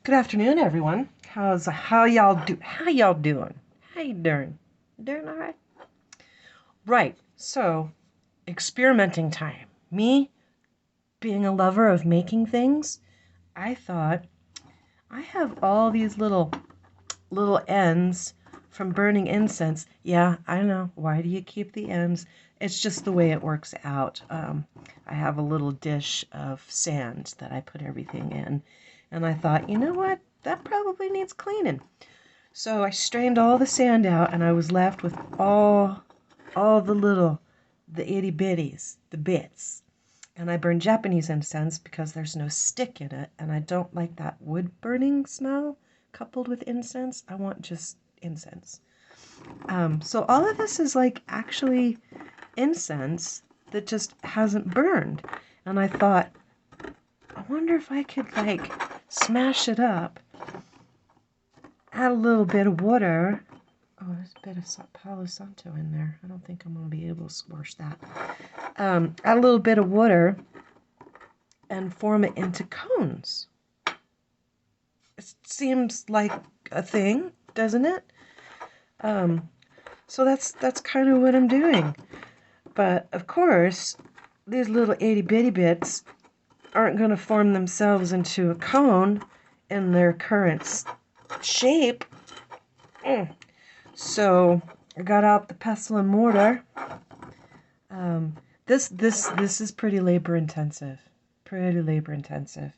Good afternoon, everyone. How y'all doing? How you doing? Doing all right? Right. So, experimenting time. Me being a lover of making things, I thought I have all these little ends from burning incense. Yeah, I know. Why do you keep the ends? It's just the way it works out. I have a little dish of sand that I put everything in, and I thought, you know what? That probably needs cleaning. So I strained all the sand out, and I was left with all the itty bitties, the bits. And I burned Japanese incense because there's no stick in it, and I don't like that wood burning smell coupled with incense. I want just incense. So all of this is like actually incense that just hasn't burned. And I thought, I wonder if I could like smash it up, add a little bit of water. Oh, there's a bit of Palo Santo in there. I don't think I'm going to be able to squash that. Add a little bit of water and form it into cones. It seems like a thing, doesn't it? So that's kind of what I'm doing. But of course, these little itty bitty bits aren't going to form themselves into a cone in their current shape. So I got out the pestle and mortar. This is pretty labor intensive. Pretty labor intensive.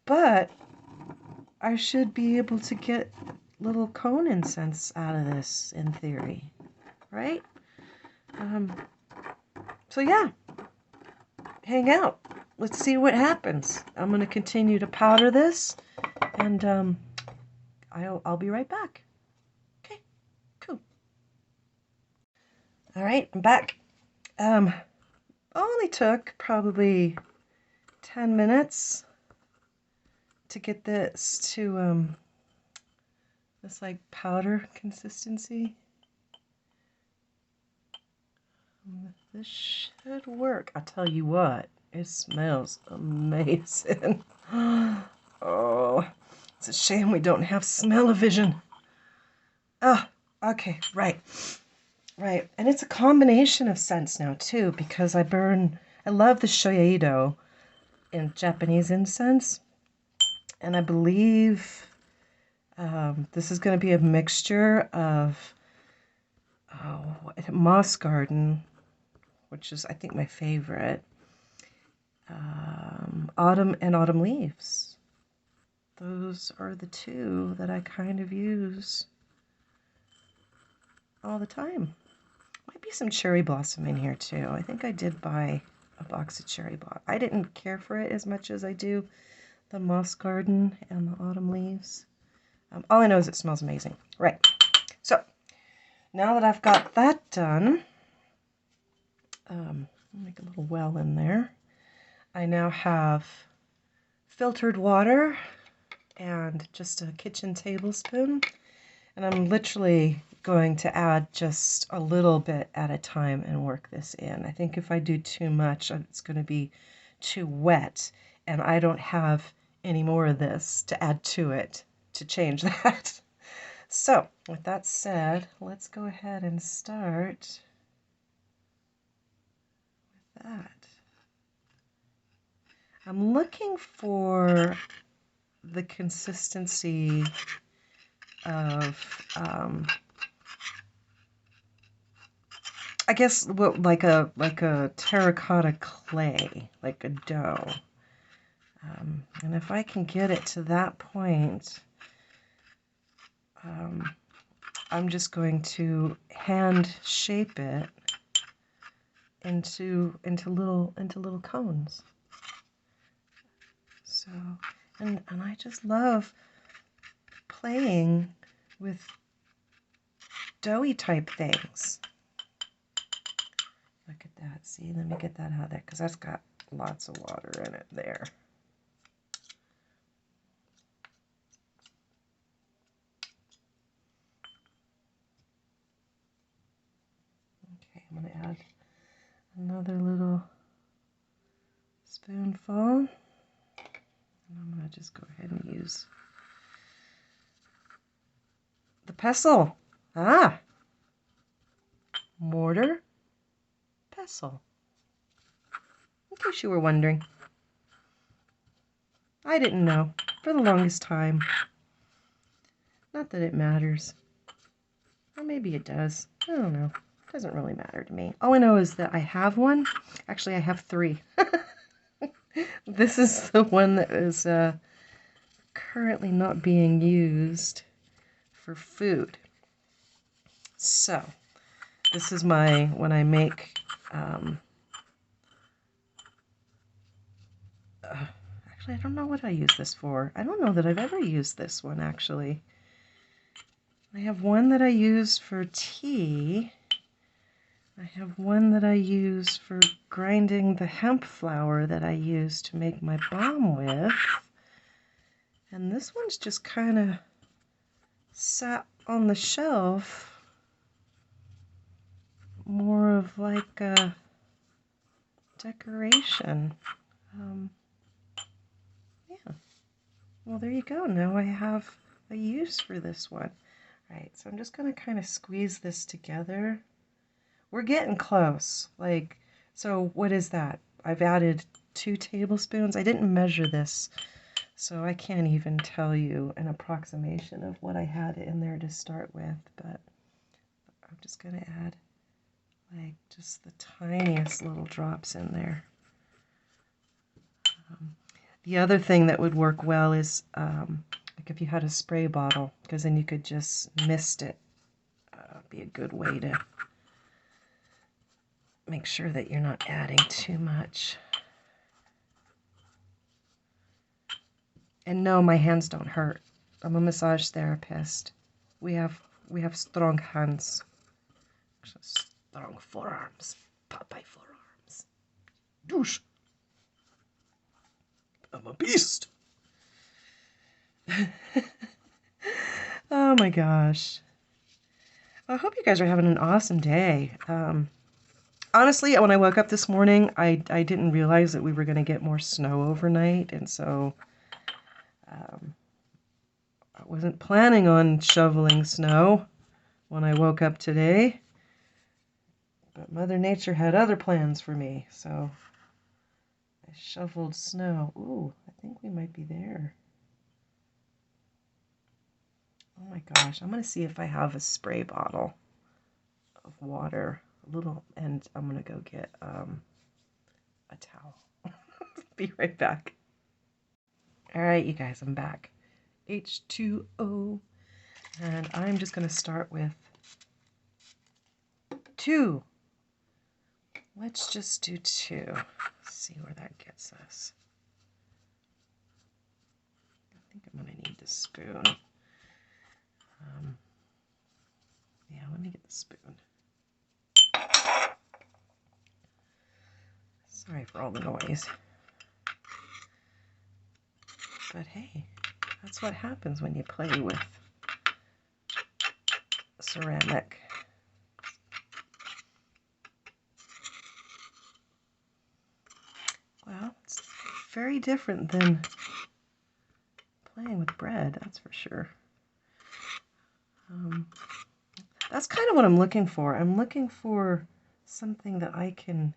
But I should be able to get little cone incense out of this in theory, right? So yeah, hang out. Let's see what happens. I'm going to continue to powder this, and I'll be right back. Okay, cool. All right, I'm back. Only took probably 10 minutes to get this to this like powder consistency. This should work. I'll tell you what, it smells amazing. Oh, it's a shame we don't have smell-o-vision. Oh, okay, right. And it's a combination of scents now too, because I love the shoyaido in Japanese incense, and I believe this is going to be a mixture of moss garden, which is I think my favorite, autumn and autumn leaves. Those are the two that I kind of use all the time. Might be some cherry blossom in here too. I think I did buy a box of cherry blossom. I didn't care for it as much as I do the moss garden and the autumn leaves. All I know is it smells amazing. Right. So now that I've got that done, I'll make a little well in there. I now have filtered water and just a kitchen tablespoon. And I'm literally going to add just a little bit at a time and work this in. I think if I do too much, it's going to be too wet, and I don't have any more of this to add to it to change that. So, with that said, let's go ahead and start with that. I'm looking for the consistency of I guess what like a terracotta clay, like a dough. And if I can get it to that point, I'm just going to hand shape it into little cones. So, and I just love playing with doughy type things. Look at that. See, let me get that out of there because that's got lots of water in it there. Okay, I'm going to add another little spoonful. And I'm going to just go ahead and use The pestle. Ah. Mortar, pestle. In case you were wondering. I didn't know for the longest time. Not that it matters. Or maybe it does. I don't know. It doesn't really matter to me. All I know is that I have one. Actually, I have 3. This is the one that is currently not being used for food. So, this is my, when I make, actually, I don't know what I use this for. I don't know that I've ever used this one, actually. I have one that I use for tea. I have one that I use for grinding the hemp flour that I use to make my balm with. And this one's just kind of sat on the shelf, more of like a decoration. Yeah. Well, there you go. Now I have a use for this one. All right, so I'm just going to kind of squeeze this together. We're getting close. Like, so what is that? I've added 2 tablespoons. I didn't measure this, so I can't even tell you an approximation of what I had in there to start with, but I'm just going to add like just the tiniest little drops in there. The other thing that would work well is like if you had a spray bottle, because then you could just mist it. Be a good way to make sure that you're not adding too much. And no, my hands don't hurt. I'm a massage therapist. We have strong hands. Strong forearms. Popeye forearms. Douche. I'm a beast. Oh my gosh. I hope you guys are having an awesome day. Honestly, when I woke up this morning, I didn't realize that we were going to get more snow overnight, and so I wasn't planning on shoveling snow when I woke up today. But Mother Nature had other plans for me, so I shoveled snow. Ooh, I think we might be there. Oh my gosh, I'm going to see if I have a spray bottle of water. A little, and I'm going to go get a towel. Be right back. All right, you guys, I'm back. H2O. And I'm just going to start with 2. Let's just do 2. Let's see where that gets us. I think I'm going to need the spoon. Yeah, let me get the spoon. Sorry for all the noise. But hey, that's what happens when you play with ceramic. Well, it's very different than playing with bread, that's for sure. That's kind of what I'm looking for. I'm looking for something that I can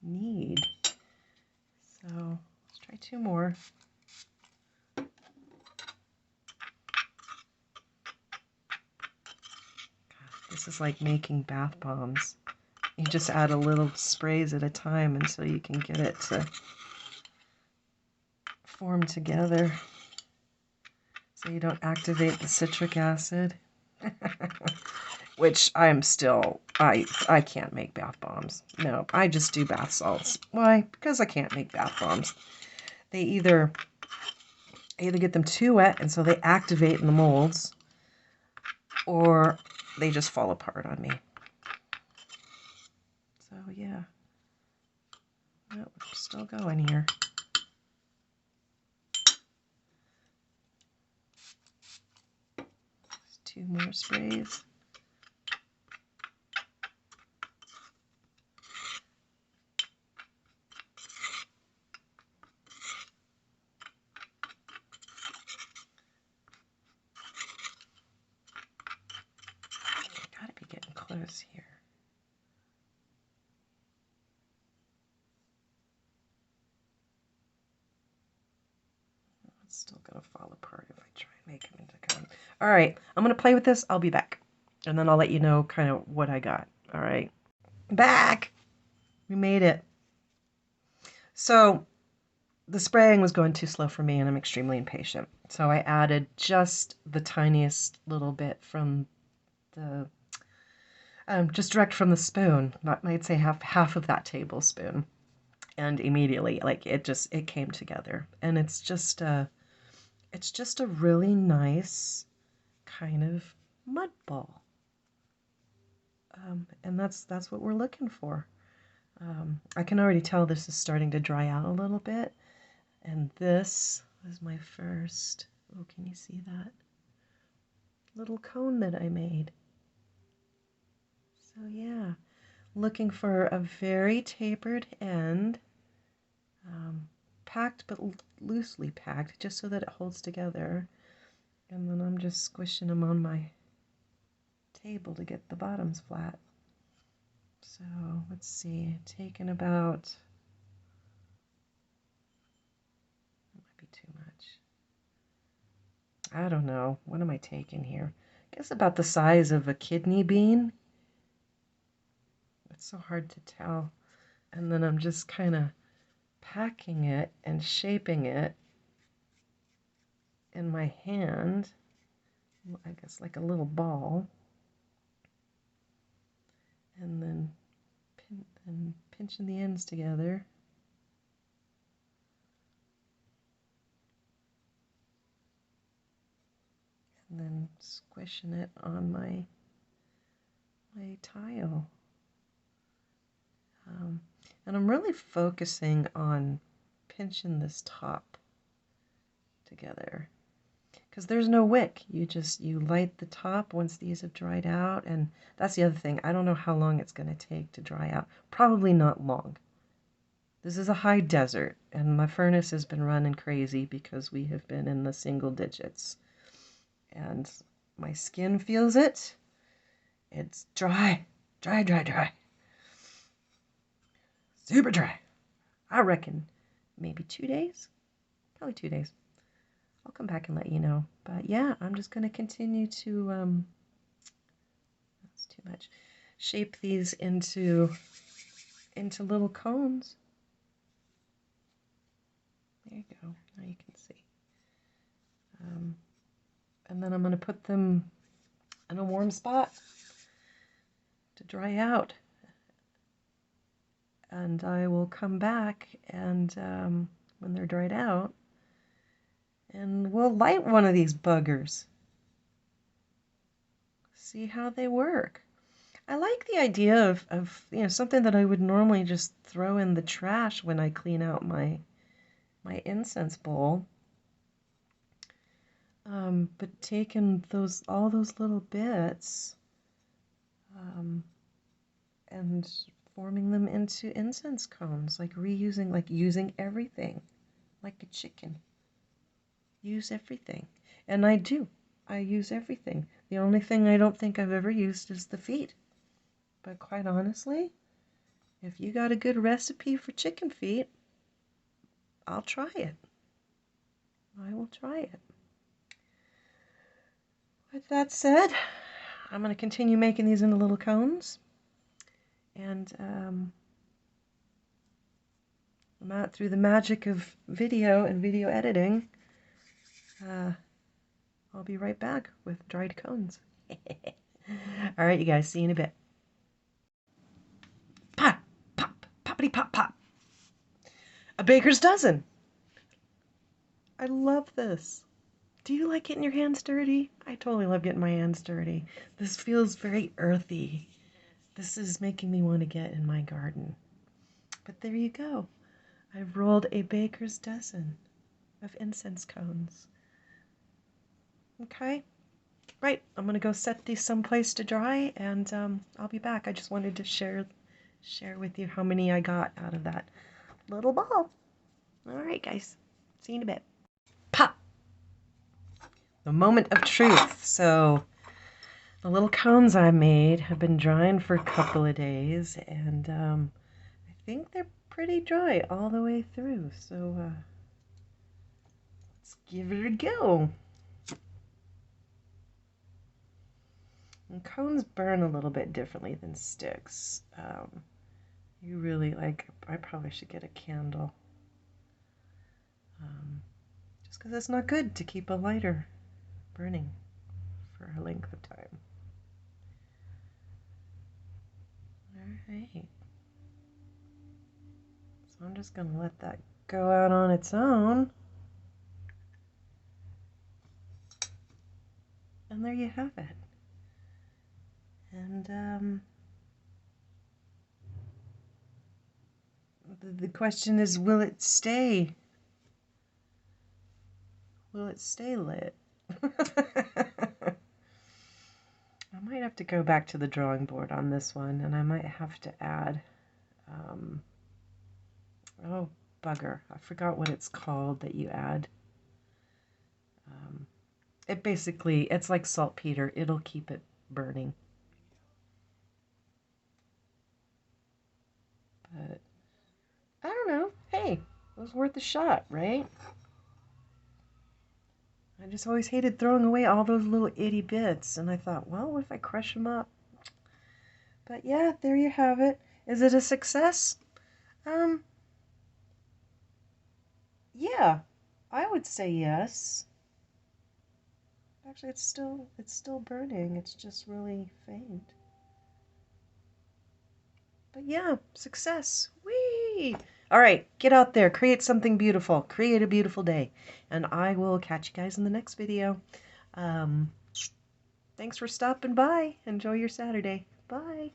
knead. So let's try 2 more. God, this is like making bath bombs. You just add a little sprays at a time until you can get it to form together so you don't activate the citric acid. Which I'm still, I can't make bath bombs. No, I just do bath salts. Why? Because I can't make bath bombs. They either get them too wet and so they activate in the molds, or they just fall apart on me. So yeah, well, we're still going here. Just 2 more sprays. It's still gonna fall apart if I try and make them into cone. All right, I'm gonna play with this. I'll be back, and then I'll let you know kind of what I got. All right, back. We made it. So the spraying was going too slow for me, and I'm extremely impatient. So I added just the tiniest little bit from the, just direct from the spoon. I'd say half of that tablespoon, and immediately, like it came together, and it's just a really nice kind of mud ball, and that's what we're looking for. I can already tell this is starting to dry out a little bit. And this was my first, oh, can you see that? Little cone that I made. So yeah, looking for a very tapered end, packed but loosely packed, just so that it holds together. And then I'm just squishing them on my table to get the bottoms flat. So let's see, taking about, that might be too much. I don't know. What am I taking here? I guess about the size of a kidney bean. It's so hard to tell. And then I'm just kind of packing it and shaping it in my hand. I guess like a little ball. And then pinching the ends together. And then squishing it on my tile. And I'm really focusing on pinching this top together, because there's no wick. You light the top once these have dried out, and that's the other thing. I don't know how long it's going to take to dry out. Probably not long. This is a high desert, and my furnace has been running crazy because we have been in the single digits. And my skin feels it. It's dry, dry, dry, dry. Super dry. I reckon maybe 2 days. Probably 2 days. I'll come back and let you know. But yeah, I'm just going to continue to, that's too much, shape these into little cones. There you go. Now you can see. And then I'm going to put them in a warm spot to dry out. And I will come back and when they're dried out, and we'll light one of these buggers. See how they work. I like the idea of something that I would normally just throw in the trash when I clean out my incense bowl. But taking all those little bits and forming them into incense cones, like using everything, like a chicken. Use everything. And I do. I use everything. The only thing I don't think I've ever used is the feet. But quite honestly, if you got a good recipe for chicken feet, I'll try it. I will try it. With that said, I'm going to continue making these into little cones. And through the magic of video and video editing, I'll be right back with dried cones. All right, you guys, see you in a bit. Pop, pop, poppity pop, pop. A baker's dozen. I love this. Do you like getting your hands dirty? I totally love getting my hands dirty. This feels very earthy. This is making me want to get in my garden. But there you go. I've rolled a baker's dozen of incense cones. Okay. Right, I'm going to go set these someplace to dry, and I'll be back. I just wanted to share with you how many I got out of that little ball. All right, guys. See you in a bit. Pop! The moment of truth. So the little cones I made have been drying for a couple of days, and I think they're pretty dry all the way through. So let's Let's give it a go. And cones burn a little bit differently than sticks. You really like, I probably should get a candle. Just because it's not good to keep a lighter burning for a length of time. Alright. So I'm just going to let that go out on its own. And there you have it. And the question is, will it stay? Will it stay lit? I might have to go back to the drawing board on this one, and I might have to add, oh bugger, I forgot what it's called that you add. It basically, it's like saltpeter, it'll keep it burning. But, I don't know, hey, it was worth a shot, right? I just always hated throwing away all those little itty bits, and I thought, well, what if I crush them up? But yeah, there you have it. Is it a success? Yeah, I would say yes. Actually, it's still burning. It's just really faint. But yeah, success. Whee! All right, get out there, create something beautiful, create a beautiful day, and I will catch you guys in the next video. Thanks for stopping by. Enjoy your Saturday. Bye.